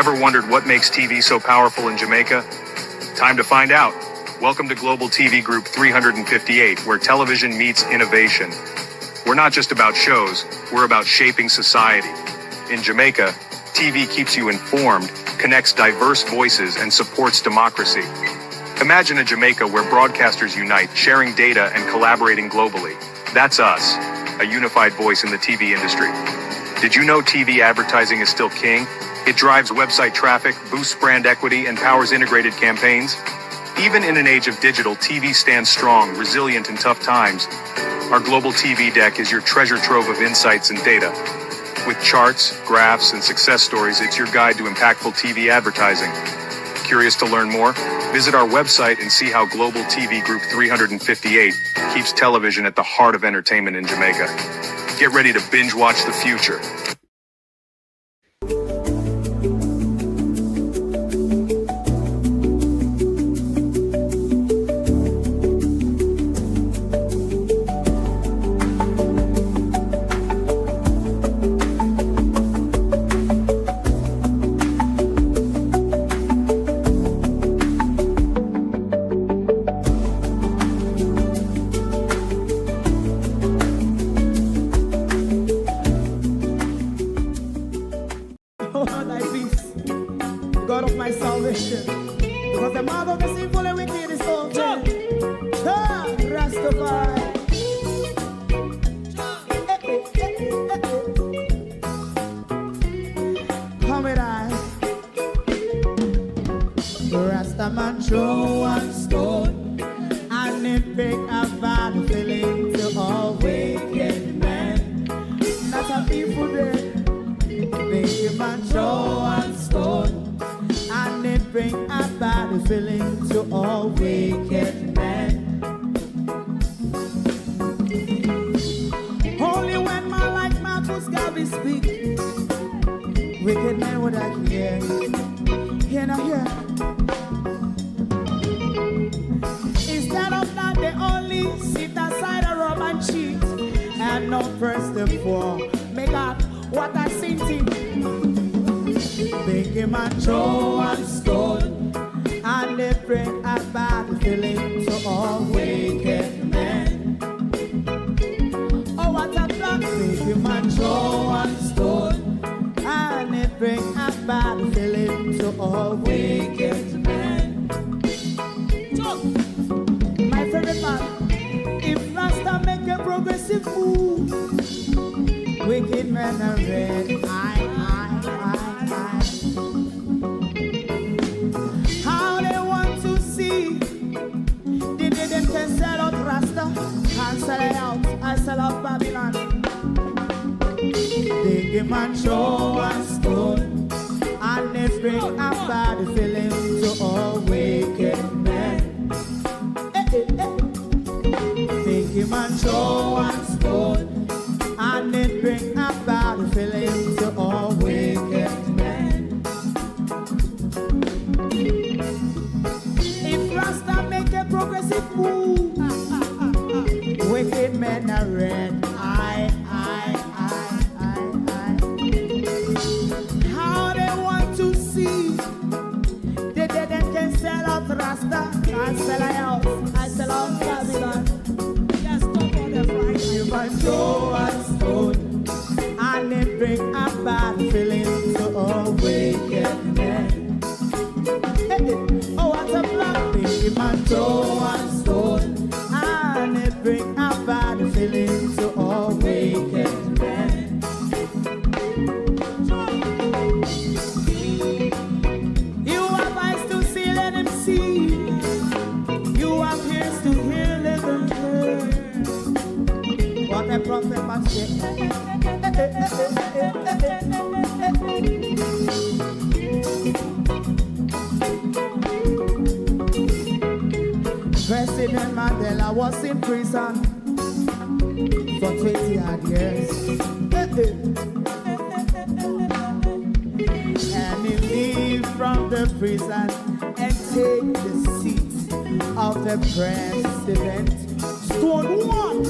Ever wondered what makes TV so powerful in Jamaica? Time to find out. Welcome to Global TV Group 358, where television meets innovation. We're not just about shows, we're about shaping society. In Jamaica, TV keeps you informed, connects diverse voices, and supports democracy. Imagine a Jamaica where broadcasters unite, sharing data and collaborating globally. That's us, a unified voice in the TV industry. Did you know TV advertising is still king? It drives website traffic, boosts brand equity, and powers integrated campaigns. Even in an age of digital, TV stands strong, resilient in tough times. Our Global TV Deck is your treasure trove of insights and data. With charts, graphs, and success stories, it's your guide to impactful TV advertising. Curious to learn more? Visit our website and see how Global TV Group 358 keeps television at the heart of entertainment in Jamaica. Get ready to binge watch the future. God of my salvation, because the mouth of the sinful and wicked is open. Rastafari. Come with I. Rastaman throw one stone, and it break a bad feeling to all wicked men. Not a people there. Make a man throw one stone, and it bring a bad feeling to all wicked men. Only when man like Marcus Garvey speak, wicked men would I hear. Hear now hear. Instead of that, they only sit aside and rob and cheat, and not first and for make up what I seen to. Make him a throw and stone, and they bring a bad feeling to all wicked men. Oh, what a plan! Make him a throw and stone, and they bring a bad feeling to all wicked men. So, my favorite man, if Rasta make a progressive move, wicked men are red. How they want to see the day them can sell out Rasta and sell it out and sell out Babylon. They give man show and stone, and they bring a bad feeling to all wicked men. They give man show and stone, and it bring a bad feeling to all wicked men. If Rasta make a progressive move, wicked men are red. How they want to see the dead and can sell out Rasta and sell out, I sell out Babylon. Yes, stop on the right. You might throw and stone, and it bring a bad feeling to all wicked men. Oh, what a black thing, man, throw and stone, and it bring a bad feeling to all wicked men. You have eyes to see, let him see. You have ears to hear, let them hear. What a prophet must say. President Mandela was in prison for 20 odd years. And he leave from the prison and take the seat of the president. Stone one.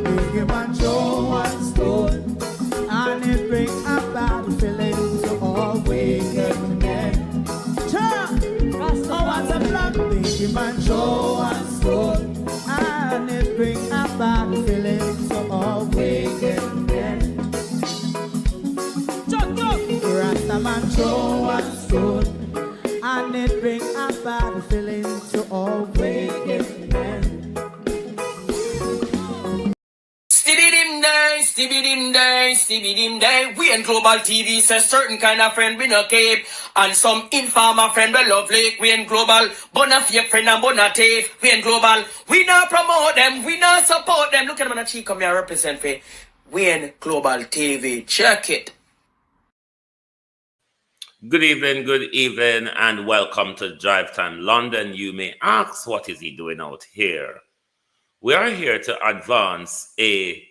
Big him and show one stone, and it bring a bad feeling to all ways. a man throw one stone, and it bring a bad feeling to all wicked men. Stibbidim day, stibbidim day, stibbidim day. We in Global TV say certain kind of friend we no keep, and some informer friend we love like. We in Global, bona fake friend and bona tape. We in Global, we not promote them, we not support them. Look at them on the cheek, come here represent for. We in Global TV, check it. Good evening, and welcome to Drive Time London. You may ask, what is he doing out here? We are here to advance a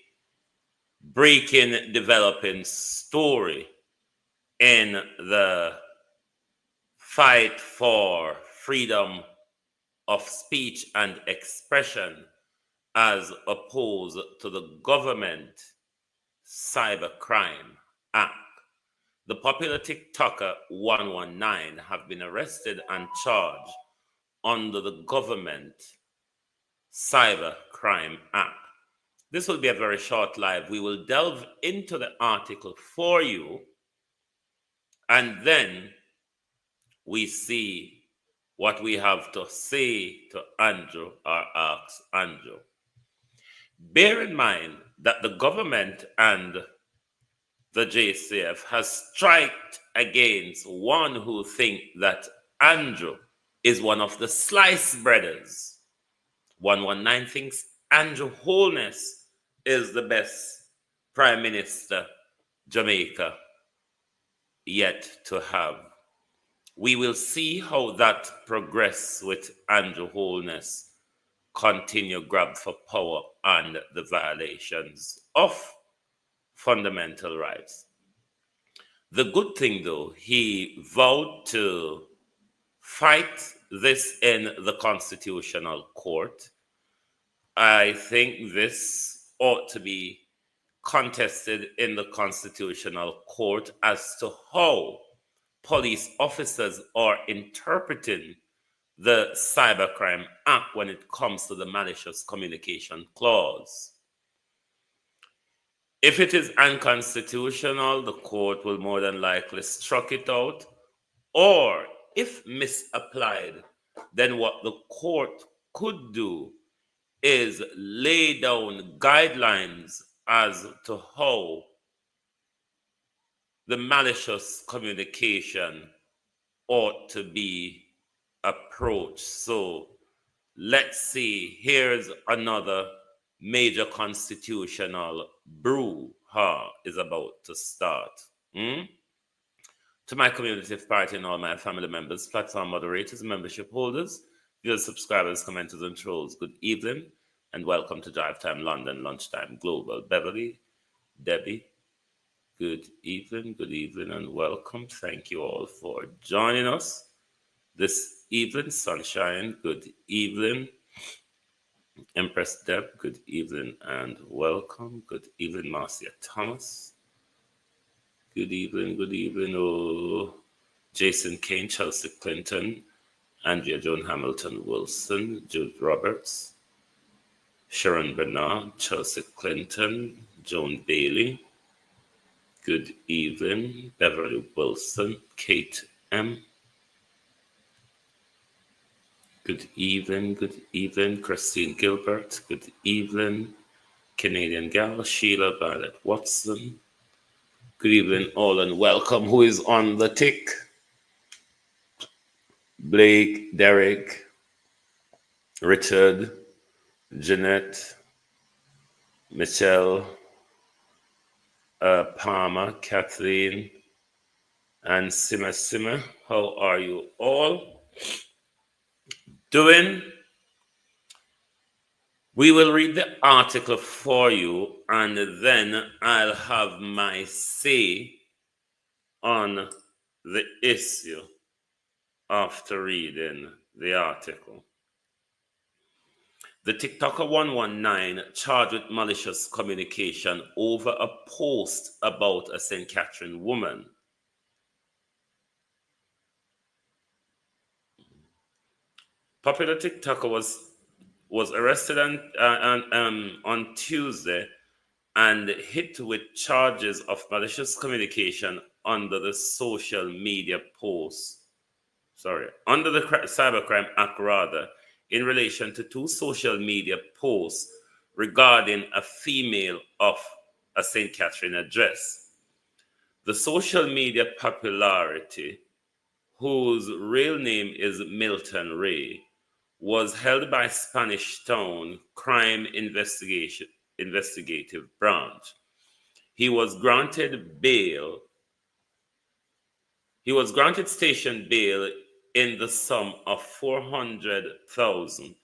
breaking, developing story in the fight for freedom of speech and expression as opposed to the government Cybercrime Act. The popular TikToker 119 have been arrested and charged under the government Cybercrime Act. This will be a very short live. We will delve into the article for you, and then we see what we have to say to Andrew or ask Andrew. Bear in mind that the government and the JCF has striked against one who think that Andrew is one of the slice brothers. 119 thinks Andrew Holness is the best Prime Minister Jamaica yet to have. We will see how that progress with Andrew Holness continue grab for power and the violations of fundamental rights. The good thing, though, he vowed to fight this in the Constitutional Court. I think this ought to be contested in the Constitutional Court as to how police officers are interpreting the Cybercrime Act when it comes to the malicious communication clause. If it is unconstitutional, the court will more than likely struck it out, or if misapplied, then what the court could do is lay down guidelines as to how the malicious communication ought to be approached. So let's see, here's another major constitutional brouhaha is about to start. To my community party and all my family members, platform moderators, membership holders, viewers, subscribers, commenters, and trolls, good evening, and welcome to Drive Time London, Lunchtime Global. Beverly, Debbie, good evening, and welcome. Thank you all for joining us this evening. Sunshine, good evening. Empress Deb, good evening and welcome. Good evening, Marcia Thomas. Good evening. Oh, Jason Kane, Chelsea Clinton, Andrea Joan Hamilton Wilson, Jude Roberts, Sharon Bernard, Chelsea Clinton, Joan Bailey. Good evening, Beverly Wilson, Kate M. Good evening, Christine Gilbert. Good evening, Canadian Gal, Sheila Barrett Watson. Good evening, all, and welcome. Who is on the tick? Blake, Derek, Richard, Jeanette, Michelle, Palmer, Kathleen, and Sima. How are you all doing? We will read the article for you, and then I'll have my say on the issue after reading the article. The TikToker 119 charged with malicious communication over a post about a St. Catherine woman. Popular TikToker was arrested on Tuesday and hit with charges of malicious communication under the social media under the Cybercrime Act rather, in relation to 2 social media posts regarding a female of a St. Catherine address. The social media popularity, whose real name is Milton Ray, was held by Spanish Town Crime Investigative Branch. He was granted station bail in the sum of 400,000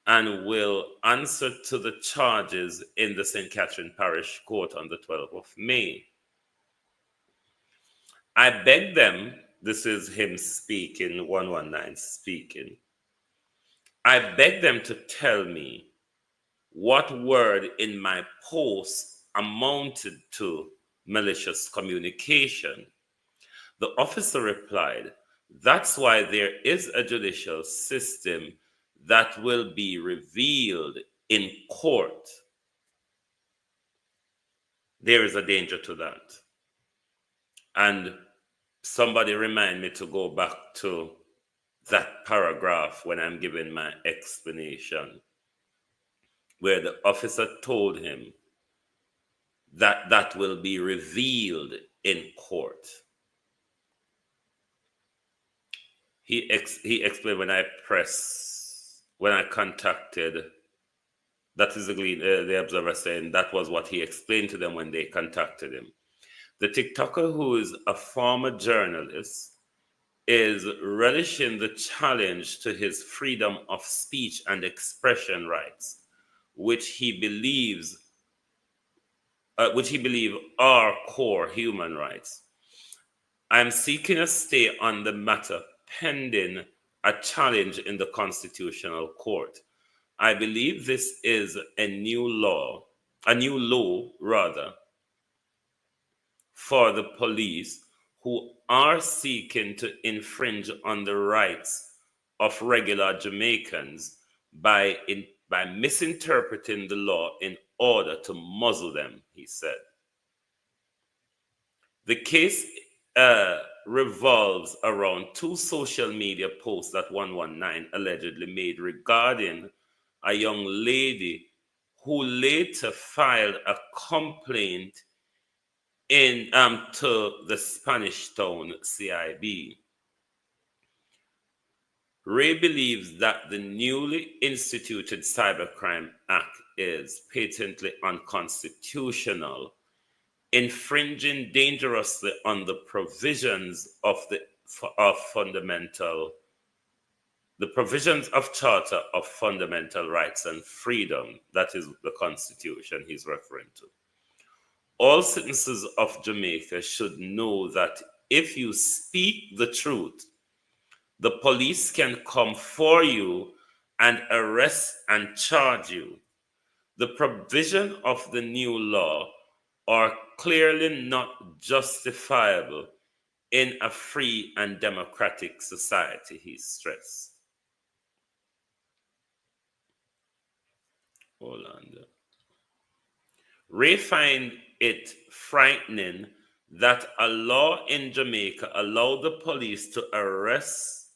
and will answer to the charges in the St. Catherine Parish Court on the 12th of May. I beg them, this is him speaking, 119 speaking, I beg them to tell me what word in my post amounted to malicious communication. The officer replied, that's why there is a judicial system that will be revealed in court. There is a danger to that. And somebody remind me to go back to that paragraph when I'm giving my explanation, where the officer told him that that will be revealed in court. He explained when I contacted, that is the observer saying that was what he explained to them when they contacted him. The TikToker, who is a former journalist, is relishing the challenge to his freedom of speech and expression rights, which he believes are core human rights. I am seeking a stay on the matter pending a challenge in the Constitutional Court. I believe this is a new law for the police who are seeking to infringe on the rights of regular Jamaicans by misinterpreting the law in order to muzzle them, he said. The case revolves around 2 social media posts that 119 allegedly made regarding a young lady who later filed a complaint to the Spanish Town CIB. Ray believes that the newly instituted Cybercrime Act is patently unconstitutional, infringing dangerously on the provisions of Charter of Fundamental Rights and Freedom, that is the Constitution he's referring to. All citizens of Jamaica should know that if you speak the truth, the police can come for you and arrest and charge you. The provision of the new law are clearly not justifiable in a free and democratic society, he stressed. Hold on. Ray find it frightening that a law in Jamaica allowed the police to arrest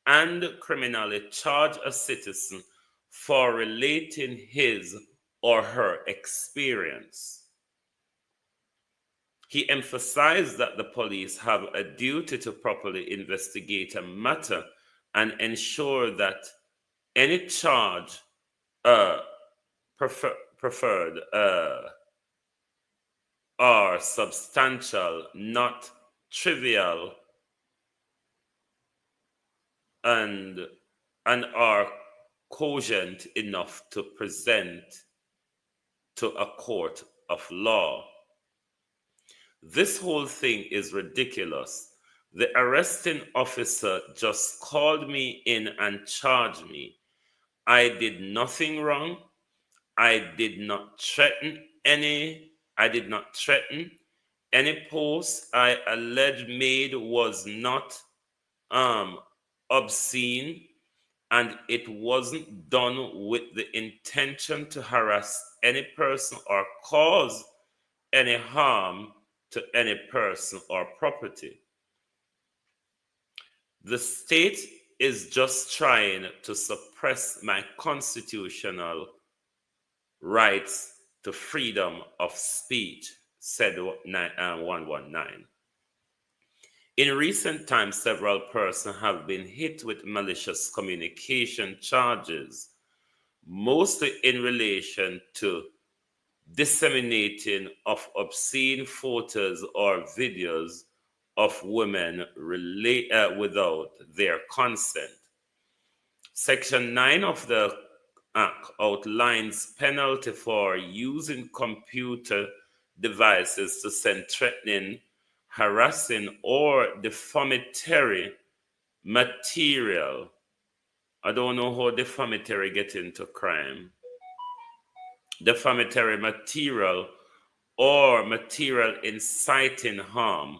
and criminally charge a citizen for relating his or her experience. He emphasized that the police have a duty to properly investigate a matter and ensure that any charge preferred are substantial, not trivial, and are cogent enough to present to a court of law. This whole thing is ridiculous. The arresting officer just called me in and charged me. I did nothing wrong. I did not threaten any post I alleged made was not obscene, and it wasn't done with the intention to harass any person or cause any harm to any person or property. The state is just trying to suppress my constitutional rights to freedom of speech, said 119. In recent times, several persons have been hit with malicious communication charges, mostly in relation to disseminating of obscene photos or videos of women without their consent. Section 9 of the Act outlines penalty for using computer devices to send threatening, harassing, or defamatory material. I don't know how defamatory get into crime. Defamatory material or material inciting harm.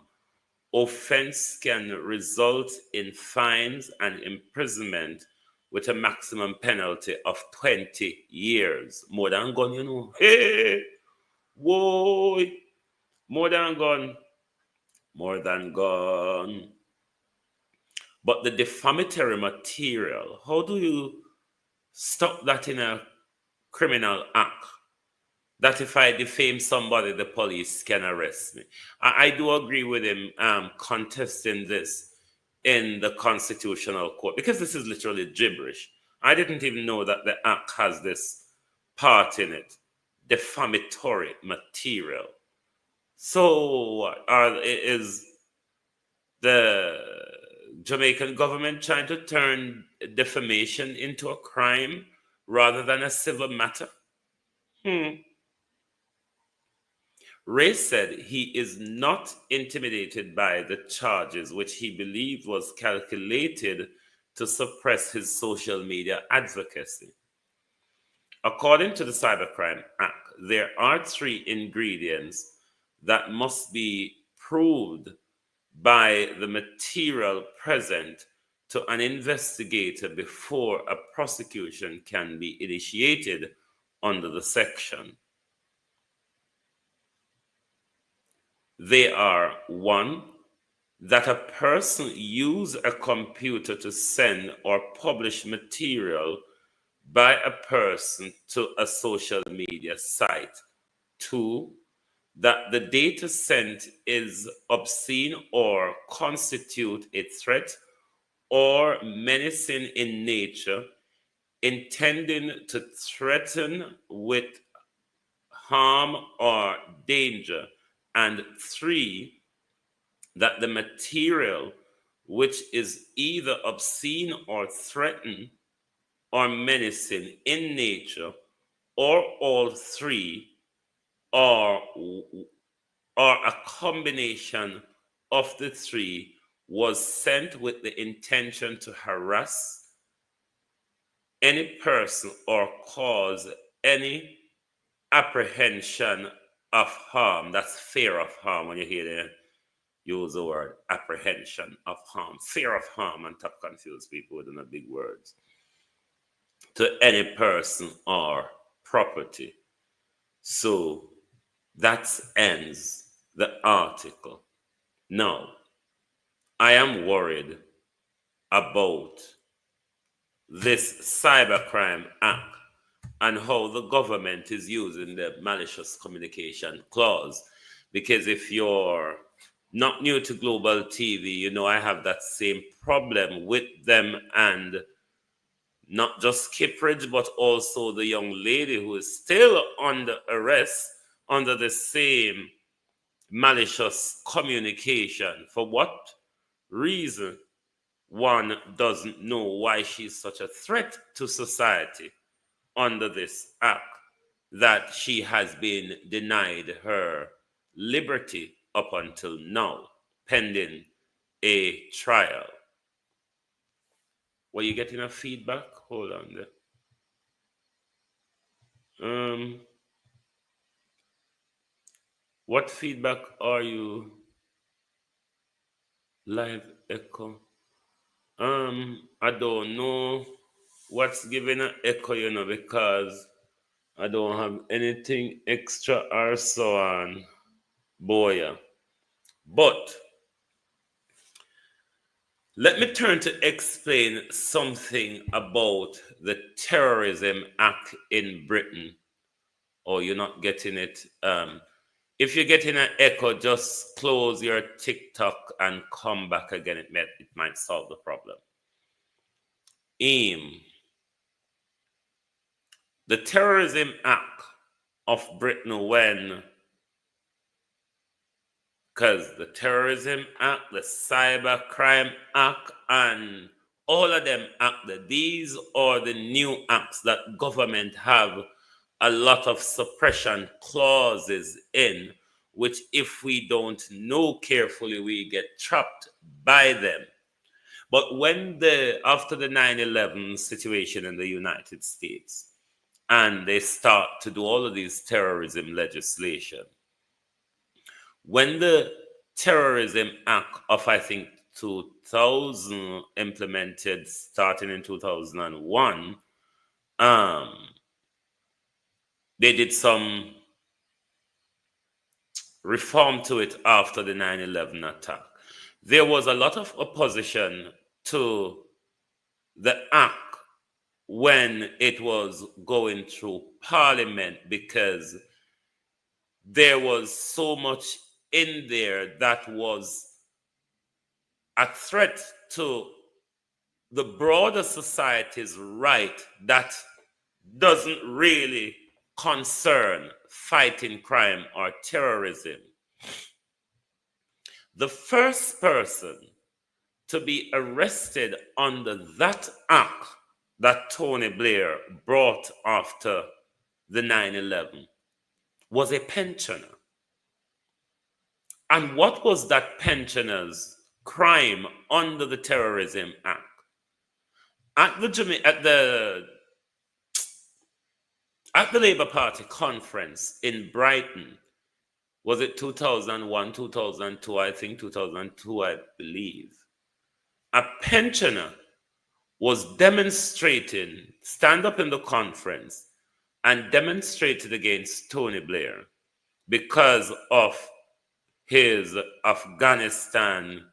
Offense can result in fines and imprisonment with a maximum penalty of 20 years. More than gun, you know. Hey, whoa, more than gun. More than gun. But the defamatory material, how do you stop that in a criminal act? That if I defame somebody, the police can arrest me. I do agree with him contesting this in the constitutional court, because this is literally gibberish. I didn't even know that the act has this part in it, defamatory material. So is the Jamaican government trying to turn defamation into a crime rather than a civil matter? Ray said he is not intimidated by the charges, which he believed was calculated to suppress his social media advocacy. According to the Cybercrime Act, there are 3 ingredients that must be proved by the material present to an investigator before a prosecution can be initiated under the section. They are: 1, that a person use a computer to send or publish material by a person to a social media site. 2, that the data sent is obscene or constitute a threat or menacing in nature, intending to threaten with harm or danger. And 3, that the material, which is either obscene or threatened or menacing in nature, or all 3, or a combination of the 3, was sent with the intention to harass any person or cause any apprehension of harm. That's fear of harm when you hear them use the word apprehension of harm. Fear of harm, and top confuse people with the big words. To any person or property. So that ends the article. Now, I am worried about this Cybercrime Act and how the government is using the malicious communication clause. Because if you're not new to Global TV, you know I have that same problem with them, and not just Kippridge, but also the young lady who is still under arrest under the same malicious communication. For what reason? One doesn't know why she's such a threat to society under this act, that she has been denied her liberty up until now, pending a trial. Were you getting a feedback? Hold on there. What feedback are you? Live echo. I don't know what's giving an echo, you know, because I don't have anything extra or so on. Boy, But let me turn to explain something about the Terrorism Act in Britain. Oh, you're not getting it. If you're getting an echo, just close your TikTok and come back again. It might solve the problem. The Terrorism Act of Britain, because the Terrorism Act, the Cyber Crime Act, and all of them acts, these are the new acts that government have a lot of suppression clauses in, which if we don't know carefully, we get trapped by them. But after the 9/11 situation in the United States, and they start to do all of these terrorism legislation, when the Terrorism Act of, I think, 2000 implemented, starting in 2001, they did some reform to it after the 9/11 attack. There was a lot of opposition to the act when it was going through Parliament because there was so much in there that was a threat to the broader society's right that doesn't really concern fighting crime or terrorism. The first person to be arrested under that act that Tony Blair brought after the 9/11 was a pensioner. And what was that pensioner's crime under the Terrorism Act? At the Labour Party conference in Brighton, was it 2001, 2002, I think 2002, I believe, a pensioner was demonstrating, stand up in the conference and demonstrated against Tony Blair because of his Afghanistan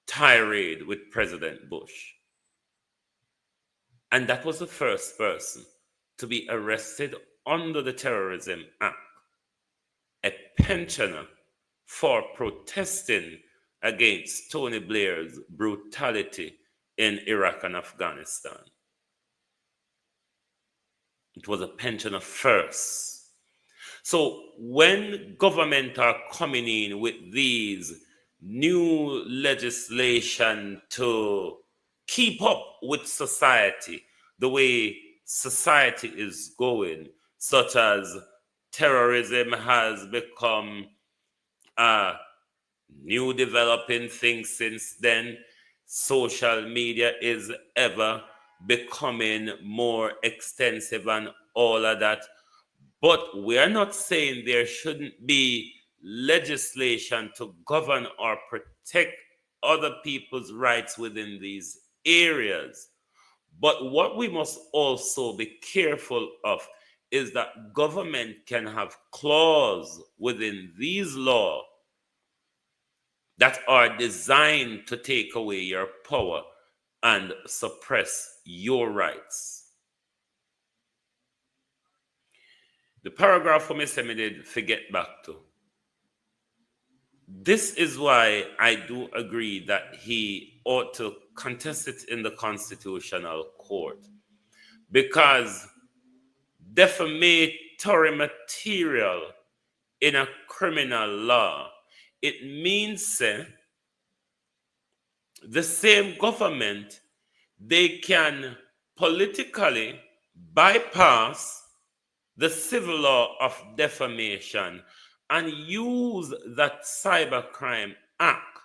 tirade with President Bush. And that was the first person to be arrested under the Terrorism Act, a pensioner, for protesting against Tony Blair's brutality in Iraq and Afghanistan. It was a pensioner first. So when government are coming in with these new legislation to keep up with society, the way society is going, such as terrorism has become a new developing thing since then, social media is ever becoming more extensive and all of that. But we're not saying there shouldn't be legislation to govern or protect other people's rights within these areas. But what we must also be careful of is that government can have clauses within these laws that are designed to take away your power and suppress your rights. The paragraph for Mr. Me did forget back to. This is why I do agree that he ought to contest it in the Constitutional Court. Because defamatory material in a criminal law, it means the same government, they can politically bypass the civil law of defamation and use that Cybercrime Act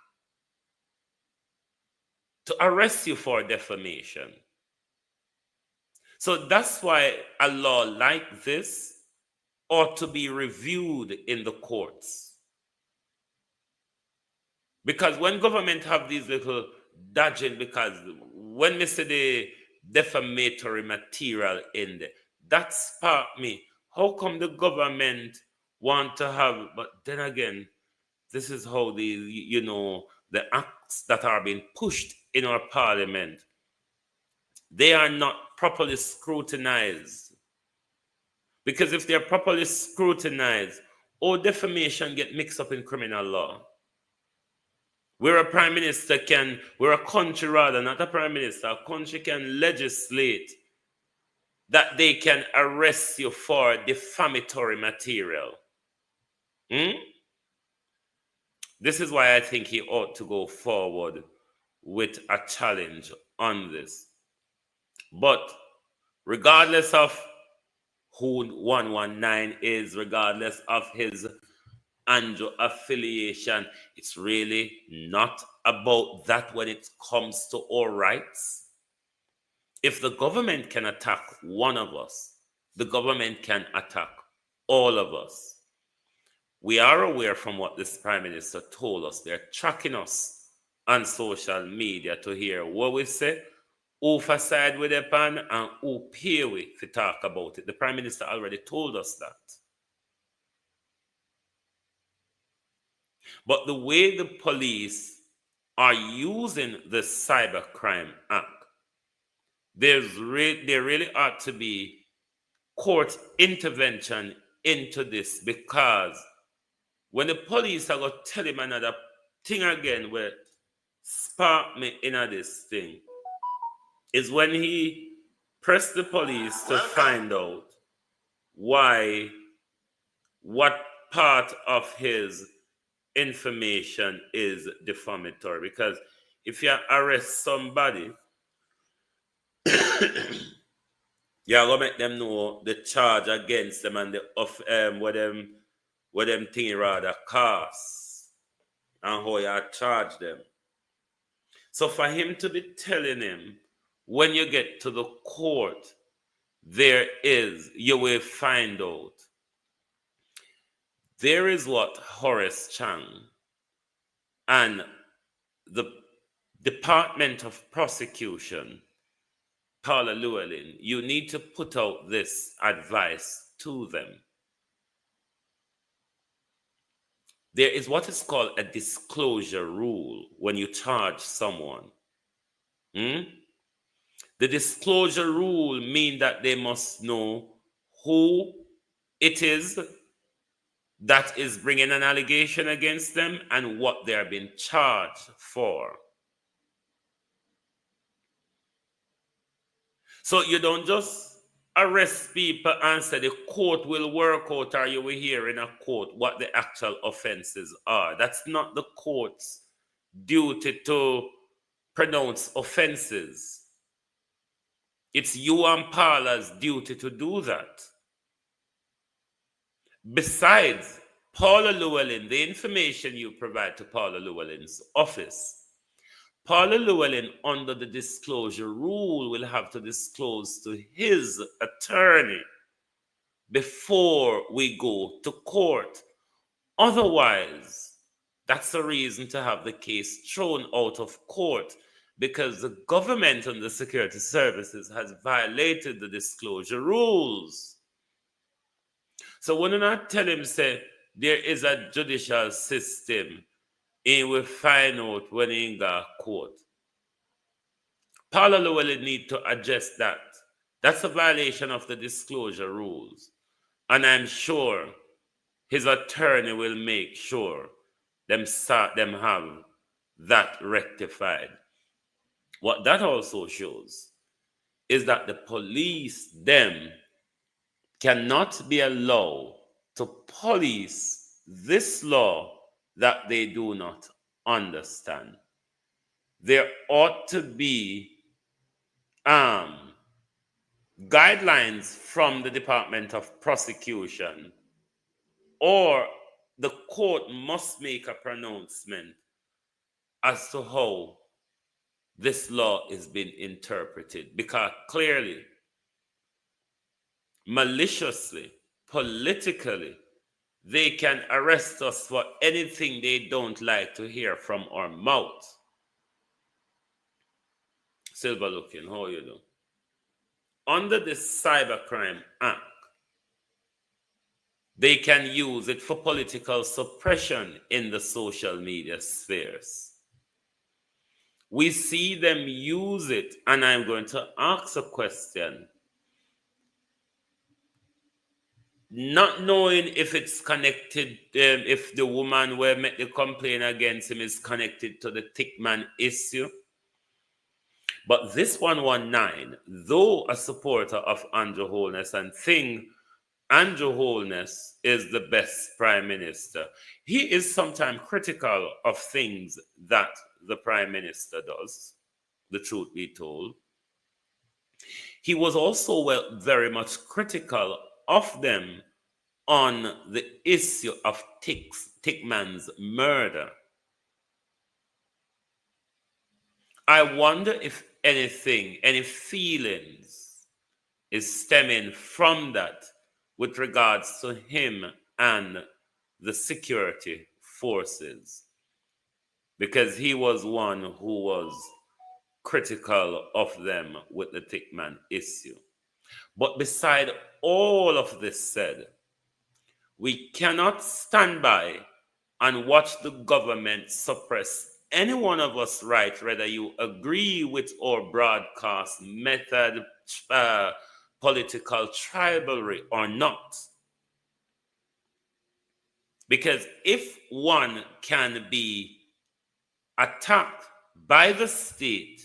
to arrest you for defamation. So that's why a law like this ought to be reviewed in the courts. Because when government have these little dodging, because when they say the defamatory material in there, that sparked me. How come the government want to have, but then again, This is how the acts that are being pushed in our parliament, they are not properly scrutinized. Because if they're properly scrutinized, all defamation get mixed up in criminal law. Where a prime minister where a country rather, not a prime minister, a country can legislate that they can arrest you for defamatory material. This is why I think he ought to go forward with a challenge on this. But regardless of who 119 is, regardless of his Andrew affiliation, it's really not about that when it comes to our rights. If the government can attack one of us, the government can attack all of us. We are aware from what this Prime Minister told us. They're tracking us on social media to hear what we say, who for side with the pan, and who pay we to talk about it. The Prime Minister already told us that. But the way the police are using the Cybercrime Act, there really ought to be court intervention into this, because when the police are going to tell him another thing again where spark me in this thing, is when he pressed the police to find out what part of his information is defamatory. Because if you arrest somebody, you're going to make them know the charge against them and what them thing rather costs and how you charge them. So for him to be telling him, when you get to the court, you will find out. There is what Horace Chang and the Department of Prosecution, Paula Llewellyn, you need to put out this advice to them. There is what is called a disclosure rule when you charge someone. The disclosure rule means that they must know who it is that is bringing an allegation against them and what they are being charged for. So you don't just arrest people and say the court will work out, or you will hear in a court what the actual offenses are. That's not the court's duty to pronounce offenses. It's you and Paula's duty to do that. Besides, Paula Llewellyn, the information you provide to Paula Llewellyn's office, Paula Llewellyn, under the disclosure rule, will have to disclose to his attorney before we go to court. Otherwise, that's a reason to have the case thrown out of court, because the government and the security services has violated the disclosure rules. So when I tell him, say, there is a judicial system, he will find out when he got court. Paula Llewellyn need to address that. That's a violation of the disclosure rules. And I'm sure his attorney will make sure them have that rectified. What that also shows is that the police, them, cannot be allowed to police this law that they do not understand. There ought to be guidelines from the Department of Prosecution, or the court must make a pronouncement as to how this law is being interpreted, because clearly, maliciously, politically, they can arrest us for anything they don't like to hear from our mouth. Silver looking, how you do? Under the Cybercrime Act, They can use it for political suppression in the social media spheres. We see them use it, and I'm going to ask a question, not knowing if it's connected, if the woman where made the complaint against him is connected to the Tickman issue. But this 119, though a supporter of Andrew Holness and think Andrew Holness is the best prime minister, he is sometimes critical of things that the prime minister does, the truth be told. He was also very much critical of them on the issue of Tickman's murder. I wonder if anything, any feelings is stemming from that with regards to him and the security forces, because he was one who was critical of them with the Tickman issue. But beside all of this said, we cannot stand by and watch the government suppress any one of us right, whether you agree with our broadcast method, political tribalism or not. Because if one can be attacked by the state,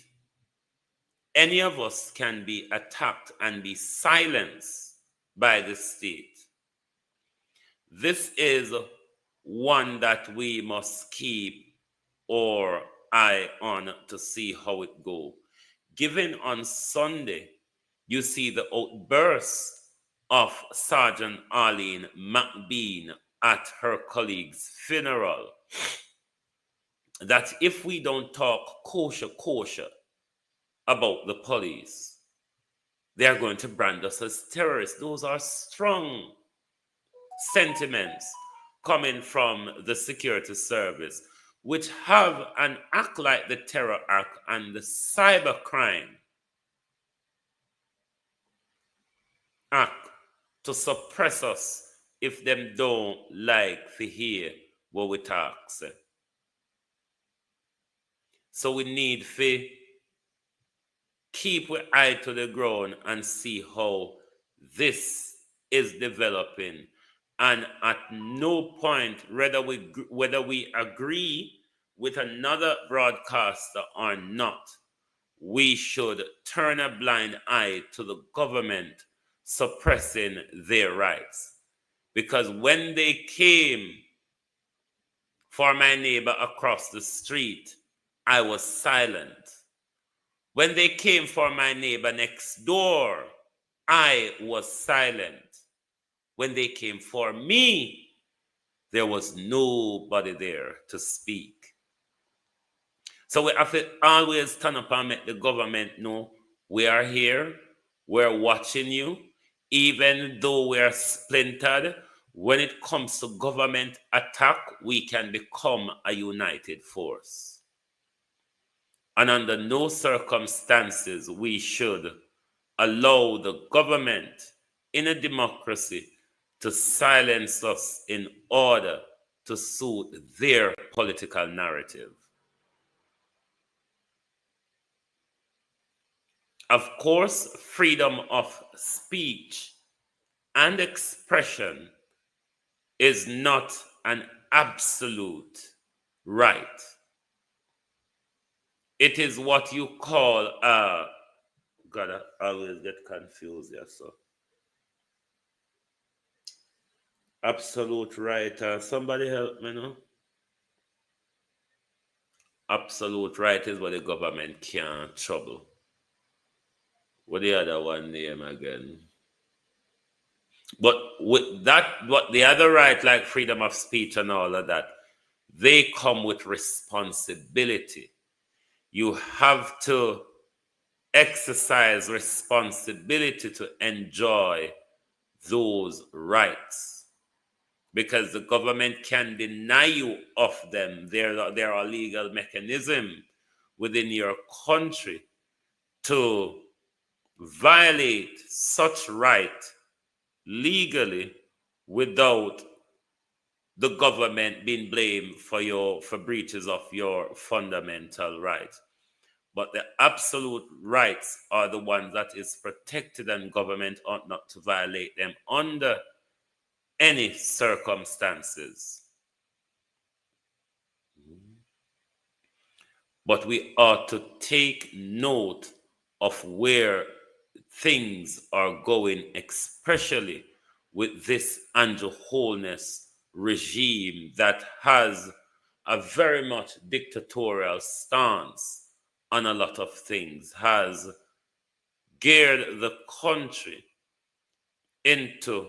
any of us can be attacked and be silenced by the state. This is one that we must keep our eye on to see how it goes. Given on Sunday, you see the outburst of Sergeant Arlene McBean at her colleague's funeral, that if we don't talk kosher about the police, they are going to brand us as terrorists. Those are strong sentiments coming from the security service, which have an act like the Terror Act and the Cybercrime Act to suppress us if them don't like to hear what we talk. So we need to keep our eye to the ground and see how this is developing. And at no point, whether we agree with another broadcaster or not, we should turn a blind eye to the government suppressing their rights. Because when they came for my neighbor across the street, I was silent. When they came for my neighbor next door, I was silent. When they came for me, there was nobody there to speak. So we have to always stand up and make the government know we are here, we're watching you, even though we are splintered. When it comes to government attack, we can become a united force. And under no circumstances we should allow the government in a democracy to silence us in order to suit their political narrative. Of course, freedom of speech and expression is not an absolute right. It is what you call God, I always get confused here, so. Absolute right. Somebody help me now. Absolute right is what the government can't trouble. What the other one name again? But with that, what the other right, like freedom of speech and all of that, they come with responsibility. You have to exercise responsibility to enjoy those rights, because the government can deny you of them. There are legal mechanisms within your country to violate such right legally without the government being blamed for breaches of your fundamental rights. But the absolute rights are the ones that is protected, and government ought not to violate them under any circumstances. But we ought to take note of where things are going, especially with this Andrew Holness regime that has a very much dictatorial stance on a lot of things, has geared the country into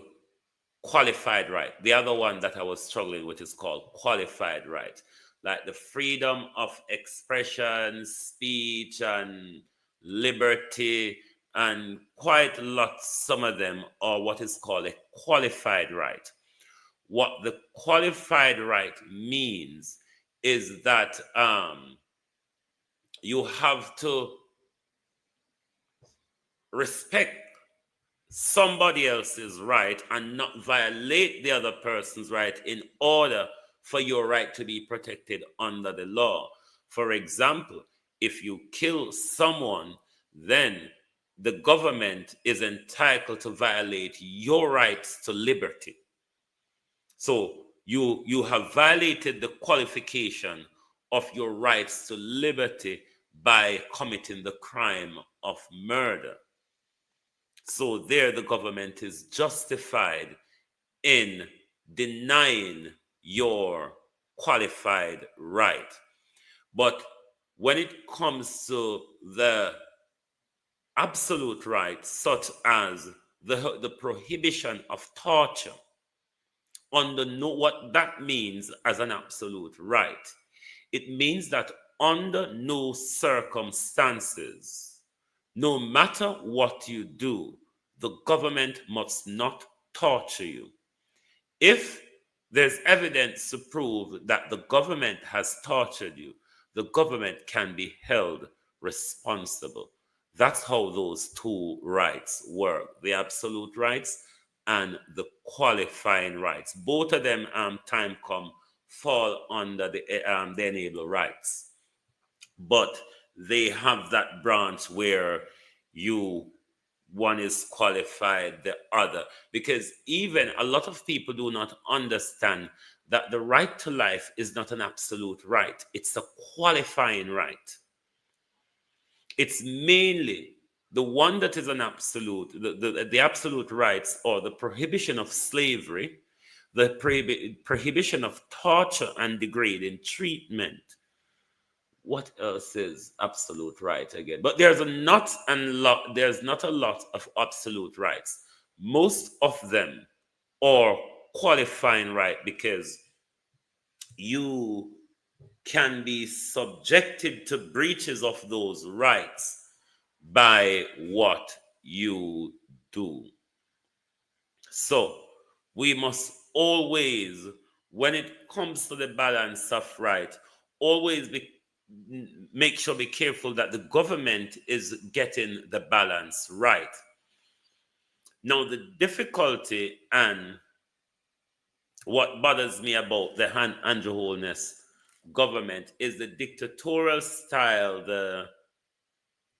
qualified right. The other one that I was struggling with is called qualified right. Like the freedom of expression, speech, and liberty, and quite a lot, some of them are what is called a qualified right. What the qualified right means is that you have to respect somebody else's right and not violate the other person's right in order for your right to be protected under the law. For example, if you kill someone, then the government is entitled to violate your rights to liberty. So you have violated the qualification of your rights to liberty by committing the crime of murder. So there the government is justified in denying your qualified right. But when it comes to the absolute rights, such as the prohibition of torture, under what that means as an absolute right, it means that under no circumstances, no matter what you do, the government must not torture you. If there's evidence to prove that the government has tortured you, the government can be held responsible. That's how those two rights work, the absolute rights and the qualifying rights. Both of them, time come, fall under the enabler rights. But they have that branch where one is qualified, the other. Because even a lot of people do not understand that the right to life is not an absolute right. It's a qualifying right. It's mainly the one that is an absolute, the absolute rights, or the prohibition of slavery, the prohibition of torture and degrading treatment. What else is absolute right again? But there's not a lot of absolute rights. Most of them are qualifying right, because you can be subjected to breaches of those rights by what you do. So we must always, when it comes to the balance of right, always be careful that the government is getting the balance right. Now, the difficulty and what bothers me about the Andrew Holness government is the dictatorial style, the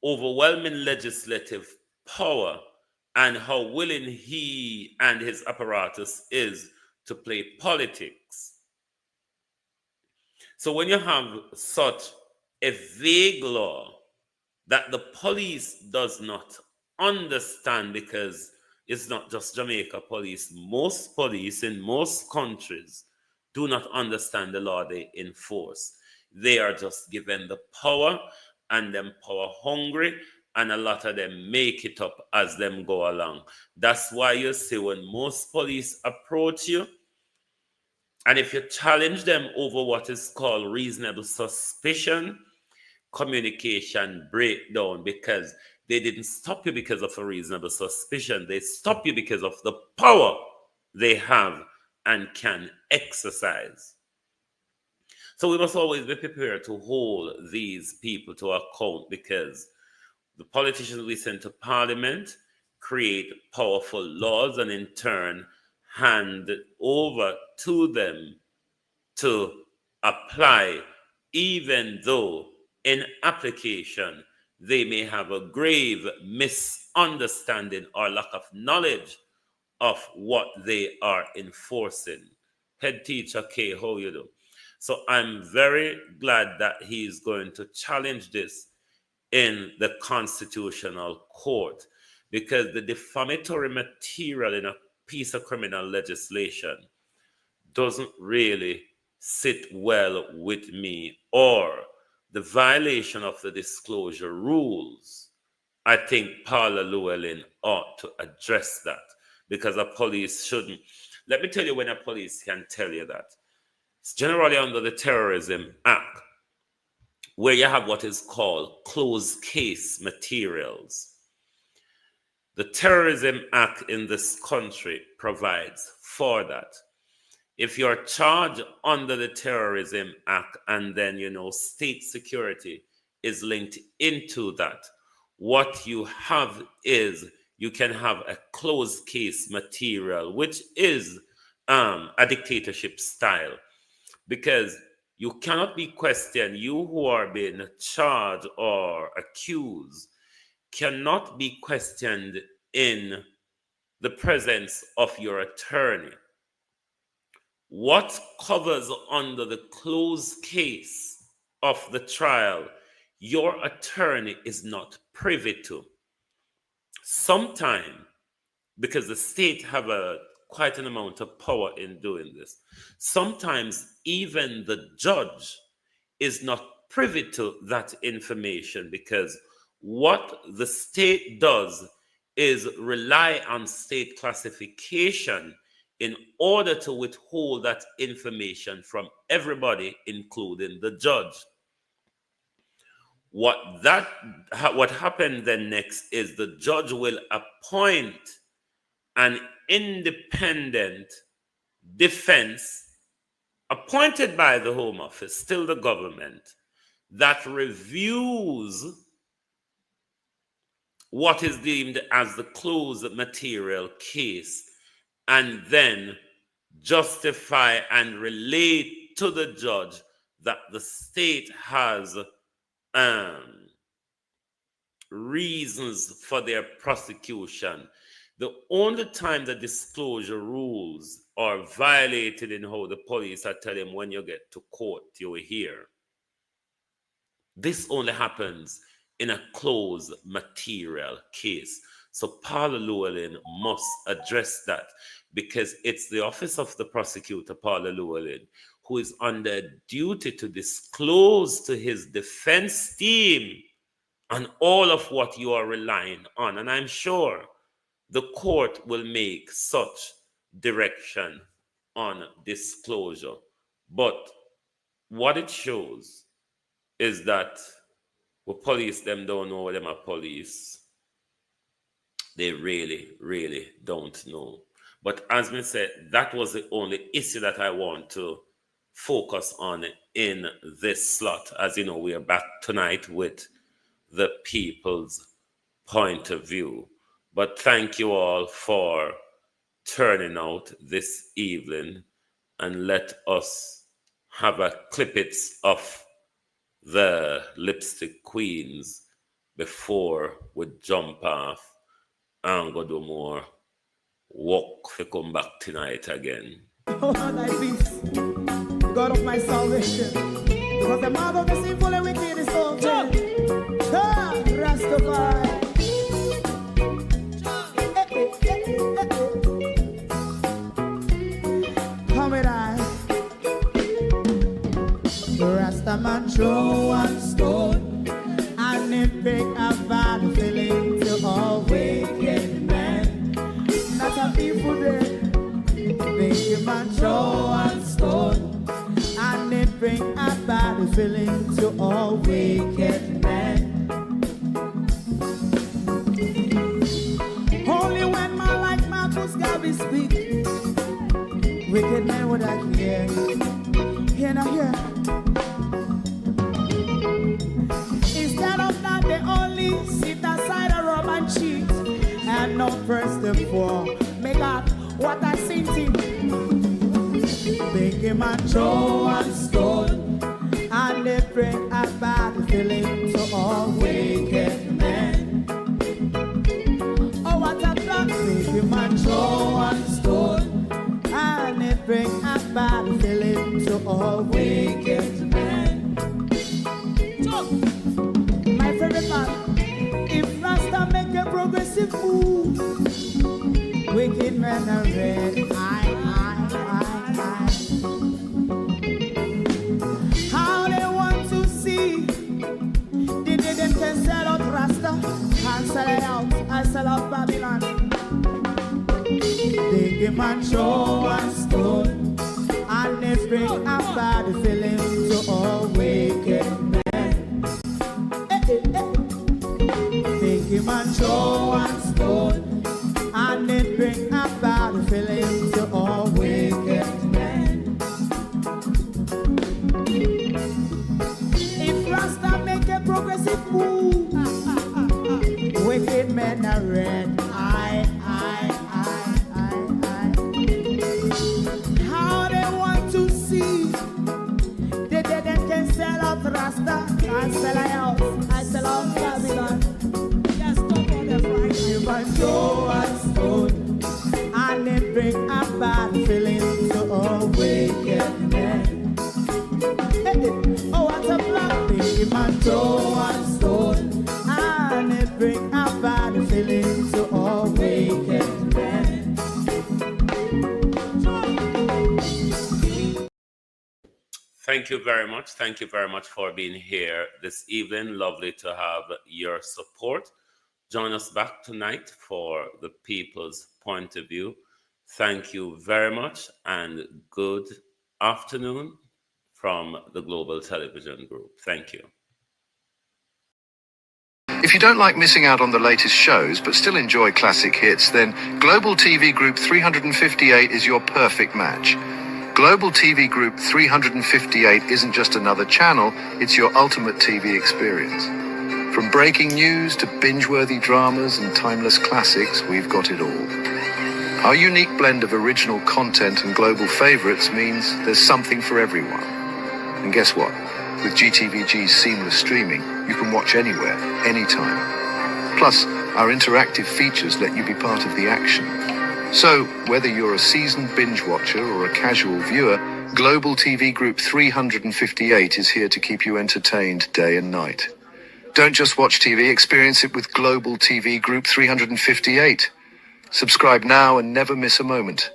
overwhelming legislative power, and how willing he and his apparatus is to play politics. So when you have such a vague law that the police does not understand, because it's not just Jamaica police, most police in most countries do not understand the law they enforce. They are just given the power, and them power hungry, and a lot of them make it up as them go along. That's why you see when most police approach you, and if you challenge them over what is called reasonable suspicion, communication breakdown, because they didn't stop you because of a reasonable suspicion. They stop you because of the power they have and can exercise. So we must always be prepared to hold these people to account, because the politicians we send to parliament create powerful laws and in turn hand over to them to apply, even though in application they may have a grave misunderstanding or lack of knowledge of what they are enforcing. Head teacher K, how you do? So I'm very glad that he's going to challenge this in the Constitutional Court, because the defamatory material in a piece of criminal legislation doesn't really sit well with me, or the violation of the disclosure rules. I think Paula Llewellyn ought to address that, because a police shouldn't. Let me tell you when a police can tell you that. It's generally under the Terrorism Act, where you have what is called closed case materials. The Terrorism Act in this country provides for that. If you're charged under the Terrorism Act and then, state security is linked into that, what you have is you can have a closed case material, which is a dictatorship style, because you cannot be questioned. You who are being charged or accused cannot be questioned in the presence of your attorney. What covers under the closed case of the trial, your attorney is not privy to. Sometimes, because the state have quite an amount of power in doing this, sometimes even the judge is not privy to that information, because what the state does is rely on state classification in order to withhold that information from everybody, including the judge. What happened then next is the judge will appoint an independent defense appointed by the Home Office, still the government, that reviews what is deemed as the closed material case, and then justify and relate to the judge that the state has reasons for their prosecution. The only time the disclosure rules are violated in how the police are telling when you get to court, you will hear. This only happens in a closed material case. So Paula Llewellyn must address that, because it's the office of the prosecutor, Paula Llewellyn, who is under duty to disclose to his defense team on all of what you are relying on. And I'm sure the court will make such direction on disclosure. But what it shows is that the police, them don't know them are police. They really, really don't know. But as I said, that was the only issue that I want to focus on in this slot. As you know, we are back tonight with the people's point of view. But thank you all for turning out this evening, and let us have a clippets of the Lipstick Queens before we jump off and go do more walk to come back tonight again. Oh, thy peace, God of my salvation, because the mouth of the sinful and wicked is open. Ah, Rastafari. Come with I. Rastaman throw one stone, and it break a bad feeling to all wicked men. Not a people there. Make a man throw one stone, and it bring a bad feeling to all wicked men. Only when man like Marcus Garvey speak, wicked men would I hear. Hear now hear. Instead of that, they only sit aside and rob and cheat, and not first and foremost. May God, what I seen him. Big him and throw and stone, and they bring a bad feeling to all wicked men. Oh, what a plan! Big him and throw and stone, and they bring a bad feeling to all wicked men. So, my favorite man, if Rasta make a progressive move, wicked men are red. How they want to see the day them can sell out Rasta and sell it out and sell out Babylon. They give man show and stone, and they bring a bad feeling to all wicked men. They give man show and stone, and they bring a bad feeling to all wicked men. If Rasta make a progressive move, wicked men are red. How they want to see the dead and can sell out Rasta and sell out, I sell out Babylon. Just stop on the front. You might go and stone, and they bring a bad feeling to all wicked men. Oh, what a black thing, man, throw and stone, and they bring a bad feeling to all wicked men. Thank you very much. Thank you very much for being here this evening. Lovely to have your support. Join us back tonight for the People's Point of View. Thank you very much, and good afternoon from the Global Television Group. Thank you. If you don't like missing out on the latest shows but still enjoy classic hits, then Global TV Group 358 is your perfect match. Global TV Group 358 isn't just another channel, it's your ultimate TV experience. From breaking news to binge-worthy dramas and timeless classics, we've got it all. Our unique blend of original content and global favorites means there's something for everyone. And guess what? With GTVG's seamless streaming, you can watch anywhere, anytime. Plus, our interactive features let you be part of the action. So, whether you're a seasoned binge watcher or a casual viewer, Global TV Group 358 is here to keep you entertained day and night. Don't just watch TV, experience it with Global TV Group 358. Subscribe now and never miss a moment.